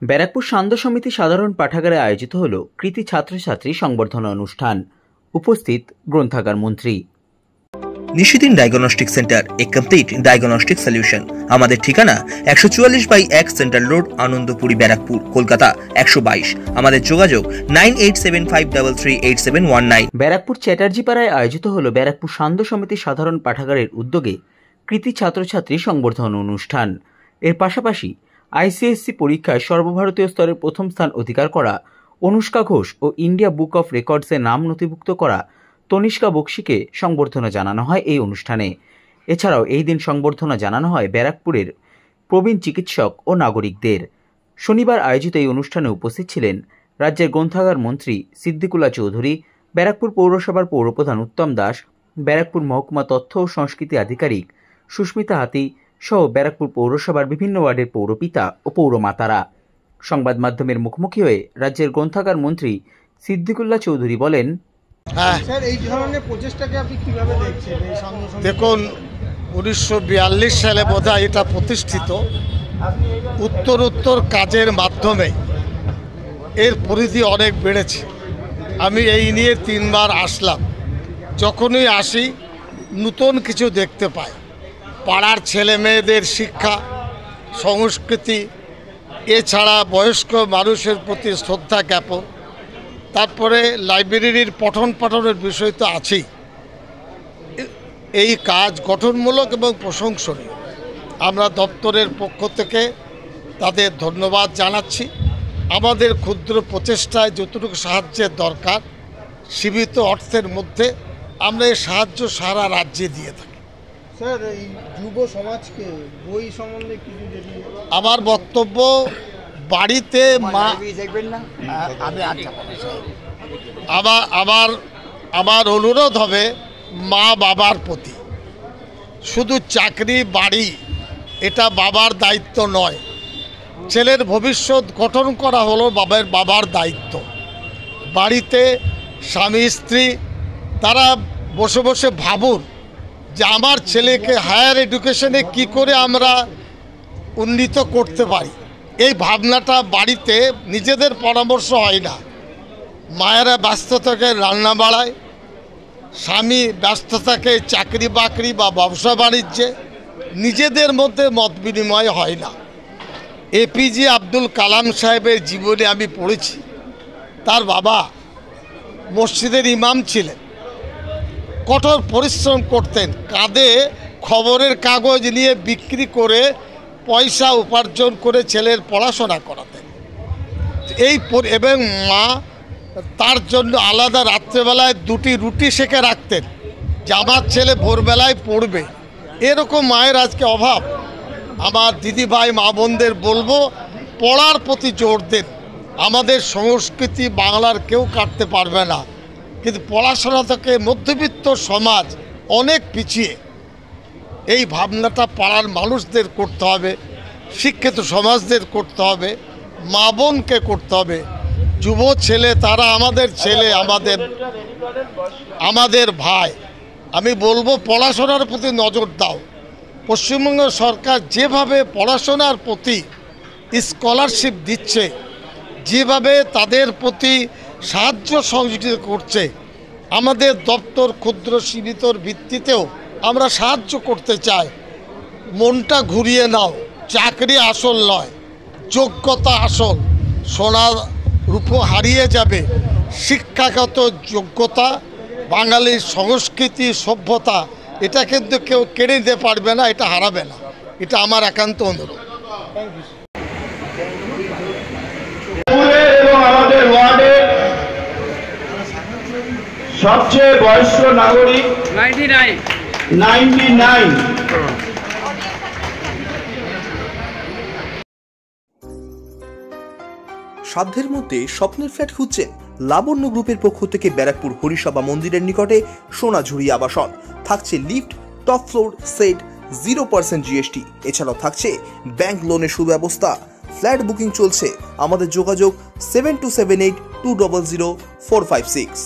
ব্যারাকপুর সান্ধ্য সমিতি সাধারণ পাঠাগারে আয়োজিত হল কৃতি ছাত্রছাত্রী সংবর্ধনা অনুষ্ঠান। উপস্থিত গ্রন্থাগার মন্ত্রী। নিশিদিন ডায়াগনস্টিক সেন্টার, এ কমপ্লিট ডায়াগনস্টিক সলিউশন। আমাদের ঠিকানা 144/1 সেন্ট্রাল রোড, আনন্দপুরি, ব্যারাকপুর, কলকাতা 122। আমাদের যোগাযোগ 9875338719। ব্যারাকপুর চ্যাটার্জি পাড়ায় আয়োজিত হল ব্যারাকপুর সান্ধ্য সমিতি সাধারণ পাঠাগারের উদ্যোগে কৃতি ছাত্রছাত্রী সংবর্ধনা অনুষ্ঠান। এর পাশাপাশি আইসিএসসি পরীক্ষায় সর্বভারতীয় স্তরের প্রথম স্থান অধিকার করা অনুষ্কা ঘোষ ও ইন্ডিয়া বুক অফ রেকর্ডসে নাম নথিভুক্ত করা তনিষ্কা বক্সিকে সংবর্ধনা জানানো হয় এই অনুষ্ঠানে। এছাড়াও এই দিন সংবর্ধনা জানানো হয় ব্যারাকপুরের প্রবীণ চিকিৎসক ও নাগরিকদের। শনিবার আয়োজিত এই অনুষ্ঠানে উপস্থিত ছিলেন রাজ্যের গ্রন্থাগার মন্ত্রী সিদ্দিকুল্লাহ চৌধুরী, ব্যারাকপুর পৌরসভার পৌরপ্রধান উত্তম দাস, ব্যারাকপুর মহকুমা তথ্য ও সংস্কৃতি আধিকারিক সুস্মিতা হাতি সহ ব্যারাকপুর পৌরসভার বিভিন্ন ওয়ার্ডের পৌরপিতা ও পৌরমাতারা। সংবাদ মাধ্যমের মুখোমুখি হয়ে রাজ্যের গ্রন্থাগার মন্ত্রী সিদ্দিকুল্লাহ চৌধুরী বলেন, এই ধরনের প্রচেষ্টাকে আপনি কিভাবে দেখছেন? দেখুন, 1942 সালে বোধহয় এটা প্রতিষ্ঠিত। উত্তর কাজের মাধ্যমে এর পরিধি অনেক বেড়েছে। আমি এই নিয়ে 3 বার আসলাম। যখনই আসি নতুন কিছু দেখতে পাই। পাড়ার ছেলে মেয়েদের শিক্ষা, সংস্কৃতি, এছাড়া বয়স্ক মানুষের প্রতি শ্রদ্ধা জ্ঞাপন, তারপরে লাইব্রেরির পঠন পাঠনের বিষয় তো আছেই। এই কাজ গঠনমূলক এবং প্রশংসনীয়। আমরা দপ্তরের পক্ষ থেকে তাদের ধন্যবাদ জানাচ্ছি। আমাদের ক্ষুদ্র প্রচেষ্টায় যতটুকু সাহায্যের দরকার সীমিত অর্থের মধ্যে আমরা এই সাহায্য সারা রাজ্যে দিয়ে থাকি। স্যার, এই যুব সমাজকে বই সম্বন্ধে কিছু যদি আমার বক্তব্য, বাড়িতে মা আমার অনুরোধ হবে মা বাবার প্রতি। শুধু চাকরি বাড়ি এটা বাবার দায়িত্ব নয়। ছেলের ভবিষ্যৎ গঠন করা হলো বাবার দায়িত্ব। বাড়িতে স্বামী স্ত্রী তারা বসে বসে ভাবুন যে আমার ছেলেকে হায়ার এডুকেশনে কি করে আমরা উন্নীত করতে পারি। এই ভাবনাটা বাড়িতে নিজেদের পরামর্শ হয় না। মায়েরা ব্যস্ত থাকে রান্না বাড়ায়, স্বামী ব্যস্ত থাকে চাকরি বাকরি বা ব্যবসা বাণিজ্যে, নিজেদের মধ্যে মত বিনিময় হয় না। এপিজে আব্দুল কালাম সাহেবের জীবনে আমি পড়েছি। তার বাবা মসজিদের ইমাম ছিলেন, কঠোর পরিশ্রম করতেন, কাঁধে খবরের কাগজ নিয়ে বিক্রি করে পয়সা উপার্জন করে ছেলের পড়াশোনা করাতেন। এবং মা তার জন্য আলাদা রাত্রেবেলায় 2টি রুটি সেঁকে রাখতেন যে আমার ছেলে ভোরবেলায় পড়বে। এরকম মায়ের আজকে অভাব। আমার দিদি ভাই মা বোনদের বলবো, পড়ার প্রতি জোর দেন। আমাদের সংস্কৃতি বাংলার কেউ কাটতে পারবে না, কিন্তু পড়াশোনা থেকে মধ্যবিত্ত সমাজ অনেক পিছিয়ে। এই ভাবনাটা পাড়ার মানুষদের করতে হবে, শিক্ষিত সমাজদের করতে হবে, মা বোনকে করতে হবে। যুব ছেলে তারা আমাদের ছেলে, আমাদের ভাই। আমি বলবো পড়াশোনার প্রতি নজর দাও। পশ্চিমবঙ্গ সরকার যেভাবে পড়াশোনার প্রতি স্কলারশিপ দিচ্ছে, যেভাবে তাদের প্রতি সাহায্য সহযোগিতা করছে, আমাদের দপ্তর ক্ষুদ্র সীমিতর ভিত্তিতেও আমরা সাহায্য করতে চাই। মনটা ঘুরিয়ে নাও, চাকরি আসল নয়, যোগ্যতা আসল। সোনা রূপো হারিয়ে যাবে, শিক্ষাগত যোগ্যতা, বাঙালির সংস্কৃতি সভ্যতা এটা কিন্তু কেউ কেড়ে নিতে পারবে না, এটা হারাবে না। এটা আমার একান্ত অনুরোধ। আমাদের ওয়ার্ডের সবচেয়ে বয়স্ক নাগরিক 99। সাধ্যের মধ্যে স্বপ্নের ফ্ল্যাট খুঁজছেন? লাবণ্য গ্রুপের পক্ষ থেকে ব্যারাকপুর হরিসভা মন্দিরের নিকটে সোনাঝুরি আবাসন। থাকছে lift, top floor, set, 0% GST। এছাড়াও থাকছে ব্যাংক লোনের সুব্যবস্থা। ফ্ল্যাট বুকিং চলছে। আমাদের যোগাযোগ 7278200456।